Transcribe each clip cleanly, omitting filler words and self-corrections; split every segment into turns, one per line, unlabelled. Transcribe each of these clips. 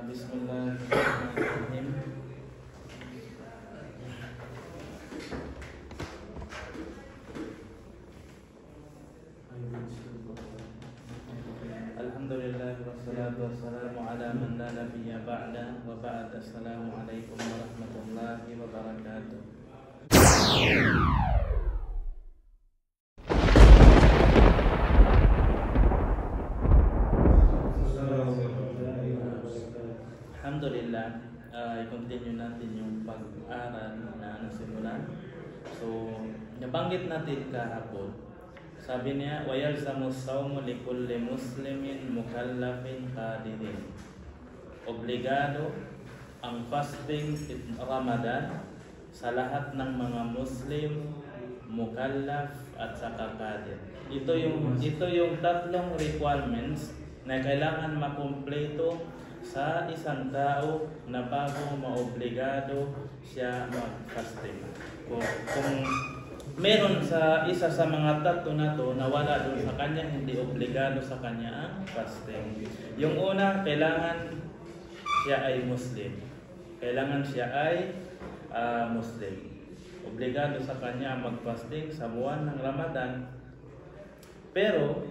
Bismillahirrahmanirrahim. Alhamdulillah wassalatu wassalamu ala man la nabiyya ba'da wa ba'd. Assalamualaikum warahmatullahi wabarakatuh. Alhamdulillah, i-continue natin yung pag-aaral na nasimulan. So, nabanggit natin kahapon. Sabi niya, وَيَلْزَمُ الصَّوْمُ لِكُلِّ مُسْلِمٍ مُكَلَّفٍ قَادِرٍ. Obligado ang fasting Ramadan sa lahat ng mga Muslim, mukallaf at saka qadir. Ito yung tatlong requirements na kailangan makumpleto sa isang tao na bago maobligado siya mag-fasting. Kung meron sa isa sa mga tatlo na to na wala doon sa kanya, hindi obligado sa kanya ang fasting. Yung una, kailangan siya ay Muslim. Kailangan siya ay Muslim. Obligado sa kanya mag-fasting sa buwan ng Ramadan. Pero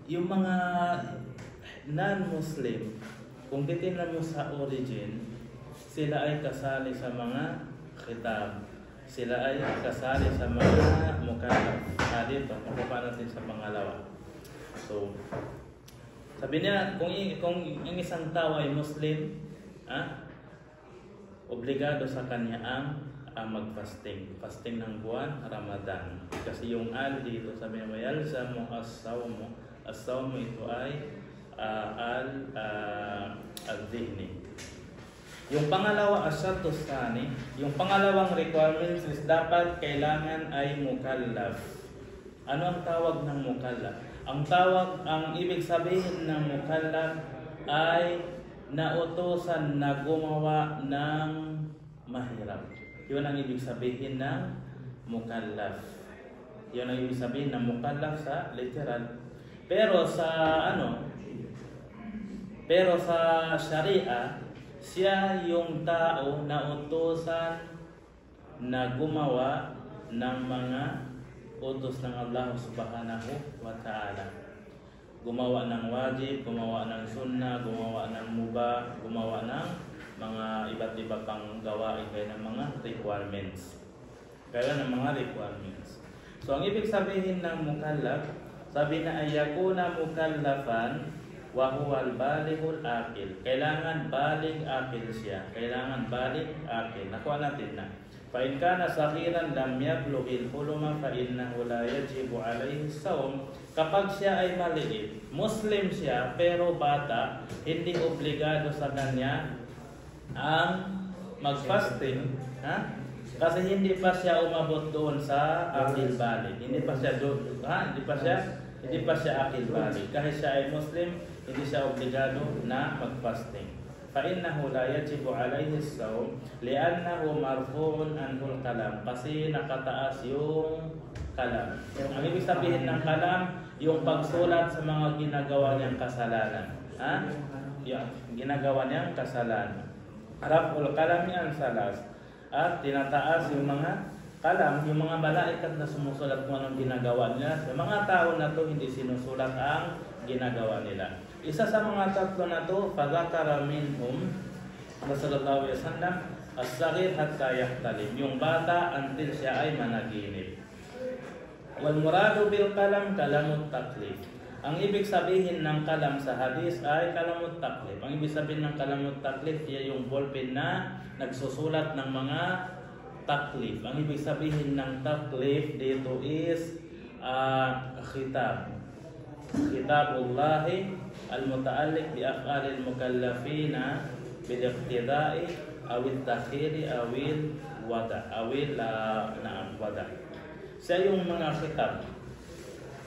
yung mga non-Muslim, kung titingnan mo sa origin, sila ay kasali sa mga khitab. Sila ay kasali sa mga mukallaf. Dito, makuha natin sa pangalawa. So, sabi niya, kung yung isang tao ay Muslim, obligado sa kanya ang mag-fasting. Fasting ng buwan, Ramadan. Kasi yung al dito, sabi niya, yalzamu as-sawmu. As-sawmu ito ay al-dhihni. Yung pangalawa, as-shartus tsani, yung pangalawang requirements is dapat kailangan ay mukallaf. Ano ang tawag ng mukallaf? Ang ibig sabihin ng mukallaf ay nautusan na gumawa ng mahirap. Yun ang ibig sabihin ng mukallaf. Yun ang ibig sabihin ng mukallaf sa literal. Pero sa Sharia, siya yung tao na utusan na gumawa ng mga utos ng Allah subhanahu wa ta'ala. Gumawa ng wajib, gumawa ng sunnah, gumawa ng mubah, gumawa ng mga iba't iba pang gawain kaya ng mga requirements. So ang ibig sabihin ng mukallaf, sabi na ay yakuna mukallafan wa huwa al-balighul aqil. Kailangan baligh aqil siya. Nakuha natin na. Fa in kana saghiran lam yablughil huluma fa innahu la yajibu alayhi as-sawm. Kapag siya ay maliit, Muslim siya pero bata, hindi obligado sa kanya ang mag-fasting, kasi hindi pa siya umabot doon sa akil baligh. Hindi pa siya akil baligh. Kahit siya ay Muslim, hindi siya obligado na mag-fasting. فإنه لا يجب عليه الصوم لأنه مرفوع عنه الكلام. Kasi nakataas yung kalam. Ang ibig sabihin ng kalam, yung pagsulat sa mga ginagawa niyang kasalanan. Ginagawa niyang kasalanan. Raf'ul kalami an salas. At tinataas yung mga kalam, yung mga malaikat na sumusulat kung anong ginagawa nila. Sa mga tao na to, hindi sinusulat ang ginagawa nila. Isa sa mga tatlo na to, fadhakara minhum sallallahu alaihi wasallam as-saghir hatta yahtalim. Yung bata until siya ay managinip. Wal muradu bil kalam kalamut taklif. Ang ibig sabihin ng kalam sa hadis ay kalamut taklif. Ang ibig sabihin ng kalamut taklif, yan yung ballpen na nagsusulat ng mga taklif. Ang ibig sabihin ng taklif dito is khitab. Khitabullahi al-muta'alliq bi af'alil mukallafina bil iqtida'i aw at-takhiri aw al-wada' wada'. Siya yung mga khitab.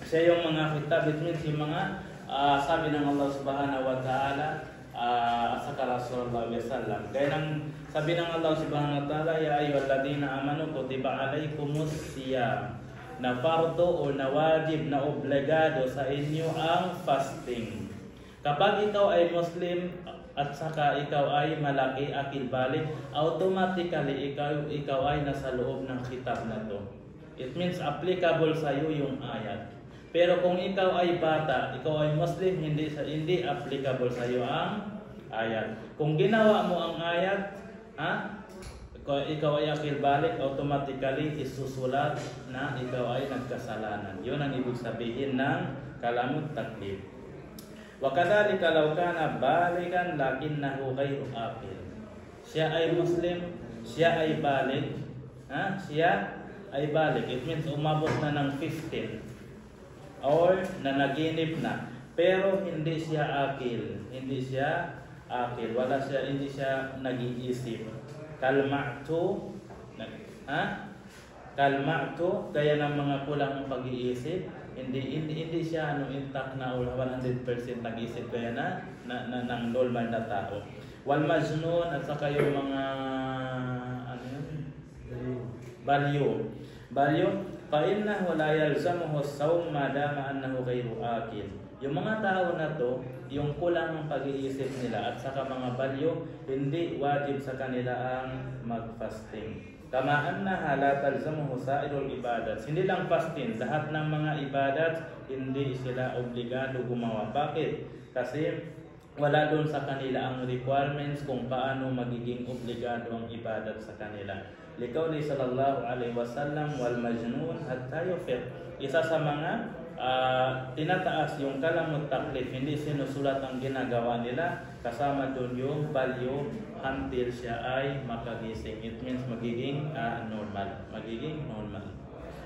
It means yung mga sabi ng Allah subhanahu wa ta'ala sa Rasulullah sallallahu alaihi wasallam. Kaya nang sabi ng Allah subhanahu wa ta'ala, ya ayyuhalladhina amanu kutiba alaykumus siyam. na fardo o na wajib na obligado sa inyo ang fasting. Kapag ikaw ay Muslim at saka ikaw ay malaki akil balik, automatically ikaw ay nasa loob ng kitab na to. It means applicable sa iyo yung ayat. Pero kung ikaw ay bata, ikaw ay Muslim, hindi applicable sa iyo ang ayat. Kung ginawa mo ang ayat, ikaw ay akil balik, automatically isusulat na ikaw ay nagkasalanan. Yun ang ibig sabihin ng kalamut taklif. Wa kadhalika law kana baligan lakinnahu ghayru aqil. Siya ay Muslim, siya ay balig, siya ay balig. It means umabot na ng 15 or nanaginip na, pero hindi siya akil, hindi siya nag-iisip. Kalma'tu, kaya ng mga kulang pag-iisip, hindi siya intact na or 100% nag-iisip kaya ng normal na tao. Wal majnun, at saka yung mga balyo, fa innahu la yalzamuhu as-sawm ma dama annahu ghayru akil. Yung mga tao na to, yung kulang ng pag-iisip nila at saka mga balyo, hindi wajib sa kanila ang mag-fasting. Kama annaha la talzamuhu sa'irul ibadat. Hindi lang fasting, lahat ng mga ibadat hindi sila obligado gumawa. Bakit? Kasi wala doon sa kanila ang requirements kung paano magiging obligado ang ibadat sa kanila. Liqawli sallallahu alaihi wasallam, wal majnun hatta yufiq. Isa sa mga tinataas yung kalamut taklif, hindi sinusulat ang ginagawa nila, kasama doon yung balyo until siya ay makagising. It means magiging normal.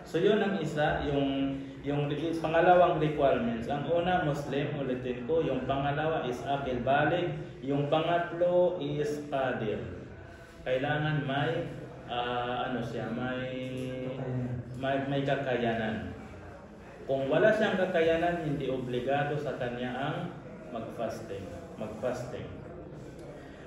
So yun ang isa, yung pangalawang requirements. Ang una, Muslim, ulitin ko. Yung pangalawa is akil balig. Yung pangatlo is qadir. Kailangan may may kakayanan. Kung wala siyang kakayanan, hindi obligado sa kanya ang magfasting.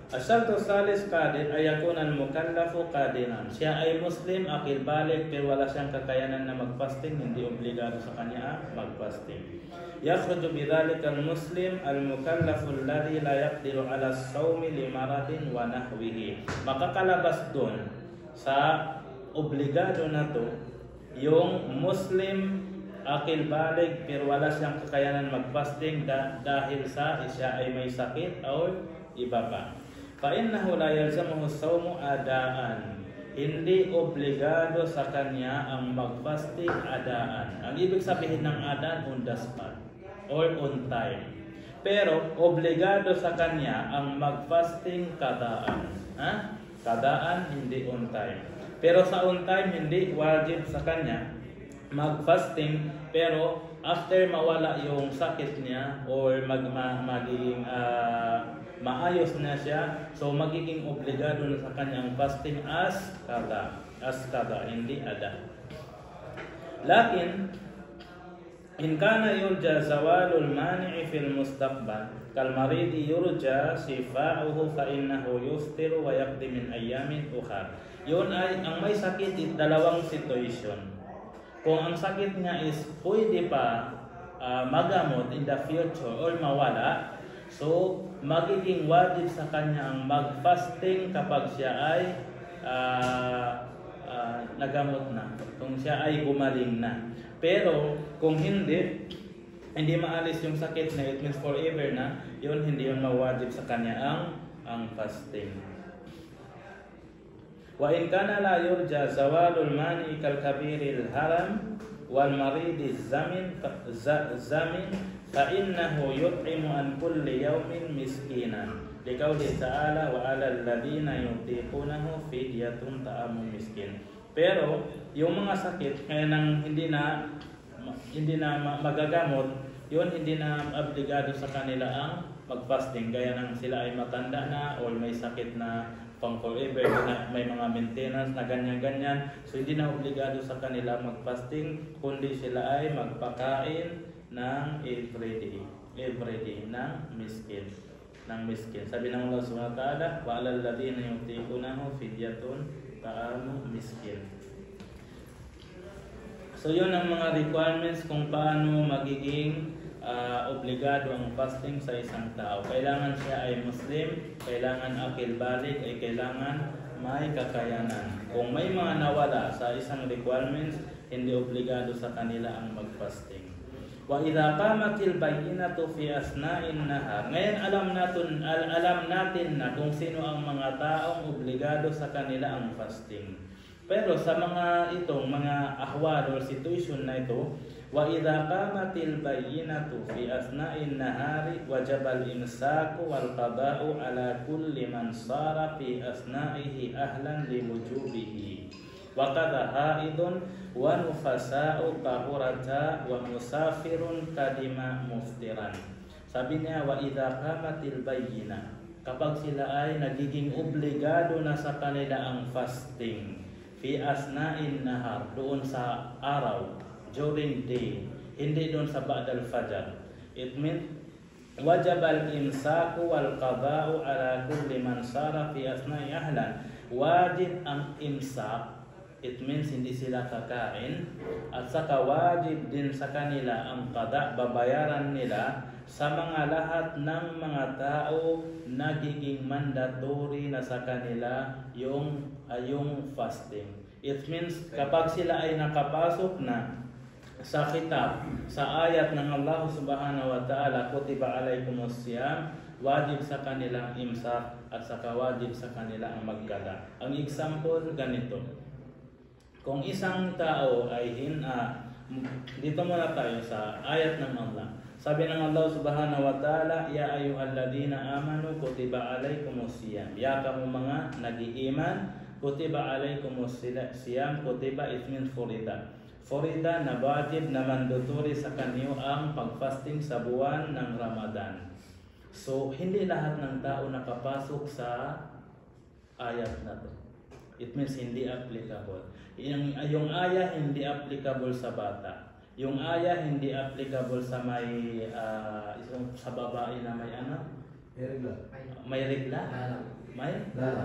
Asyartu salis qadir ay yakunan mukallafu qadiran. Siya ay Muslim, akil balig, pero wala siyang kakayanan na magfasting, hindi obligado sa kanya ang magfasting. Yakhruju bidhalika al-muslim al-mukallafu alladhi la yaqdiru ala as-sawmi li maradin wa nahwihi. Makakalabas doon sa obligado na to yung Muslim, akil balig, pero wala siyang kakayanan magfasting dahil sa siya ay may sakit o iba pa. Fa innahu la yalzamuhu as-sawmu adaan. Hindi obligado sa kanya ang magfasting adaan. Ang ibig sabihin ng adaan, on the spot or on time. Pero obligado sa kanya ang magfasting kadaan. Kadaan, hindi on time. Pero sa on time, hindi wajib sa kanya mag-fasting, pero after mawala yung sakit niya or magiging maayos na siya, so magiging obligado na sa kanyang fasting as kada, hindi ada. Lakin in kana yurja zawalul mani'i fil mustaqbal kal maridi yurja shifa'uhu fa innahu yuftiru wa yaqdi min ayyamin ukhra. Yun ay ang may sakit, dalawang situation. Kung ang sakit niya is pwede pa magamot in the future or mawala, so magiging wajib sa kanya ang mag-fasting kapag siya ay nagamot na, kung siya ay gumaling na. Pero kung hindi maalis yung sakit na, it means forever na, yun hindi yun mawajib sa kanya ang fasting. Wa in kana la yurja zawalul mani kal kabiril haram wal maridi zamin fa innahu yut'imu an kulli yawmin miskinan. Liqawli ta'ala wa 'alal ladina yutiqunahu fidyatun ta'amu miskin. Pero yung mga sakit kaya nang hindi na magagamot, yun hindi na obligado sa kanila ang mag-fasting, gaya nang sila ay matanda na or may sakit na pang forever, na may mga maintenance na ganyan-ganyan, so hindi na obligado sa kanila mag-fasting, kundi sila ay magpakain ng everyday ng miskin. Sabi ng Allah Subhanahu wa ta'ala, wa 'alal ladina yutiqunahu fidyatun ta'amu miskin. So yun ang mga requirements kung paano magiging obligado ang fasting sa isang tao. Kailangan siya ay Muslim, kailangan akil balik, ay kailangan may kakayanan. Kung may mga nawala sa isang requirements, hindi obligado sa kanila ang mag-fasting. Wa idza qamatil bayyinatu fi asna'in nahar. Ngayon alam natin na kung sino ang mga taong obligado sa kanila ang fasting. Pero sa mga ahwal or situation na ito, wa idza qamatil bayyinatu fi asna'in nahari wajaba al-imsaku wal qada'u ala kulli man sara fi asna'ihi ahlan li wujubihi. Wa qad haidun wa nufasa'u tahurata wa musafirun kadima muftiran. Sabi niya, wa idza qamatil bayyina, kapag sila ay nagiging obligado na sa kanila ang fasting fi asna'in nahar, doon sa araw, during day, hindi doon sa ba'dal fajr. It means wajab al-imsaku wal qada'u ala kulli man sara fi asna'i ahlan. Wajib ang imsak, it means hindi sila kakain, at saka wajib din sa kanila ang qada, babayaran nila sa mga lahat ng mga tao nagiging mandatory na sa kanila yung fasting. It means kapag sila ay nakapasok na sa kitab, sa ayat ng Allah subhanahu wa ta'ala, kutiba alaykumus siyam, wajib sa kanilang imsak at saka wajib sa kanila ang magkala. Ang example ganito, kung isang tao ay dito muna tayo sa ayat ng Allah. Sabi ng Allah subhanahu wa ta'ala, ya ayyuhalladhina amanu kutiba alaykumus siyam. Ya kamu mga nag-iiman, kutiba alaykumus siyam. Kutiba it means furida. Furida na wajib na mandatory sa kanyo ang pag-fasting sa buwan ng Ramadan. So hindi lahat ng tao nakapasok sa ayat na to. It means hindi applicable. Yung ayah hindi applicable sa bata. Yung ayah hindi applicable sa sa babae na may anak. May regla?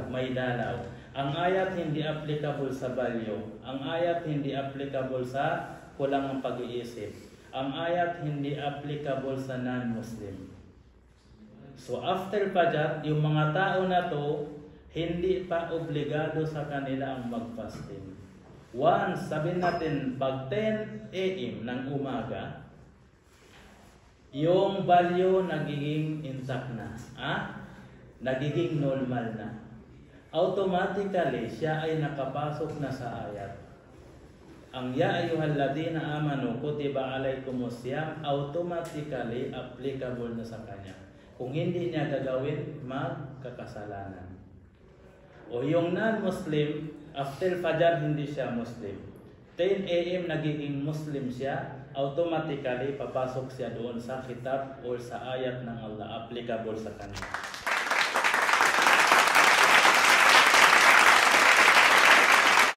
May dalaw. Ang ayat hindi applicable sa balyo. Ang ayat hindi applicable sa kulang ng pag-iisip. Ang ayat hindi applicable sa non-Muslim. So after Fajr, yung mga tao na to, hindi pa obligado sa kanila ang mag-fasting. Once, sabihin natin, pag 10 AM ng umaga, yung value nagiging intact na. Nagiging normal na. Automatically, siya ay nakapasok na sa ayat. Ang ya ayyuhalladhina amanu kutiba alaykumus siyam, automatically applicable na sa kanya. Kung hindi niya gagawin, magkakasalanan. O yung non-Muslim, after Fajr hindi siya Muslim. 10 AM nagiging Muslim siya, automatically papasok siya doon sa kitab o sa ayat ng Allah, applicable sa kanya.